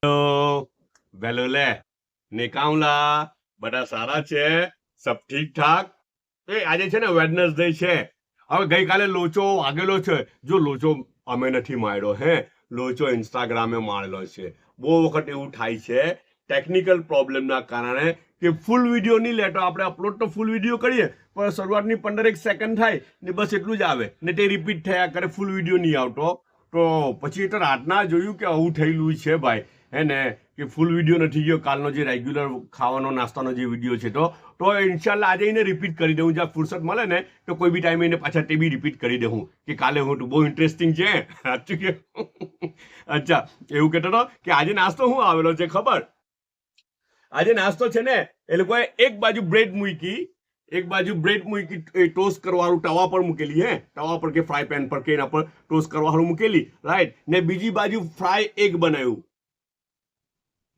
hello वेलो ले निकामला બધા સારા છે સબ ઠીક ઠાક આજે છે ને વેડનસડે છે હવે ગઈકાલે લોચો વાગેલો છે જો લોચો અમે નથી માર્યો હે લોચો ઇન્સ્ટાગ્રામે મારેલો છે બહુ વખત એવું થાય છે ટેકનિકલ પ્રોબ્લેમના કારણે કે ફૂલ વિડીયો નહીં લેતો આપણે અપલોડ તો ફૂલ વિડીયો કરીએ પણ શરૂઆતની 15 સેકન્ડ થાય ને બસ એટલું જ આવે ને તે રિપીટ થયા કરે ફૂલ વિડીયો નહીં આવતો તો પછી તો રાતના જોયું કે આવું થયેલું છે ભાઈ હે ને કે ફૂલ વિડીયો નથી ગયો કાલનો જે રેગ્યુલર ખાવાનો નાસ્તાનો જે વિડીયો છે તો ઇન્શાલ્લાહ આજે એને રિપીટ કરી દઉં જ્યાં ફુરસત મળે ને તો કોઈ બી ટાઈમે એને પાછા તે બી રિપીટ કરી દઉં કે કાલે હું તો બહુ ઇન્ટરેસ્ટિંગ છે સાચું કે અચ્છા એવું કહેતો હતો કે આજે નાસ્તો શું આવેલો છે ખબર આજે નાસ્તો છે ને એ લોકોએ એક બાજુ બ્રેડ મૂકી ટોસ્ટ કરવાળું તવા પર મૂકેલી હે તવા પર કે ફ્રાય પેન પર કે એના પર ટોસ્ટ કરવાળું મૂકેલી રાઈટ ને બીજી બાજુ ફ્રાય એગ બનાવ્યું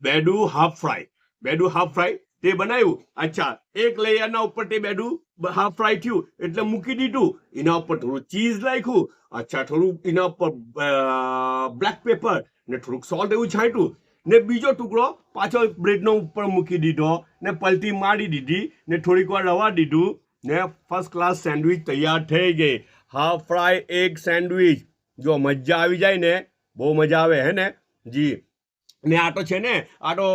બેડું હાફ ફ્રાય તે બનાવ્યું અચ્છા એક લેયરના ઉપર તે બેડું હાફ ફ્રાય થયું એટલે મૂકી દીધું એના ઉપર થોડું ચીઝ નાખ્યું અચ્છા થોડું એના ઉપર બ્લેક પેપર ને થોડુંક સોલ્ટ એવું છાંટ્યું ને બીજો ટુકડો પાછો બ્રેડનો ઉપર મૂકી દીધો ને પલટી મારી દીધી ને થોડીક વાર રવા દીધું ને ફર્સ્ટ ક્લાસ સેન્ડવિચ તૈયાર થઈ ગઈ હાફ ફ્રાય એગ સેન્ડવિચ જો મજા આવી જાય ને બહુ મજા આવે હે ને જી ને આ તો છે ને આ તો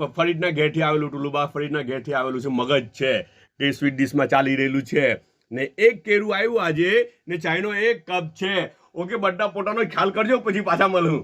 ફરીદના ઘેરથી આવેલું ટુલુબા ફરીદના ઘેરથી આવેલું છે મગજ છે તે સ્વીટ ડિશમાં ચાલી રહેલું છે ને એક કેરું આવ્યું આજે ને ચાયનો એક કપ છે ઓકે બધા પોતાનો ખ્યાલ કરજો પછી પાછા મળું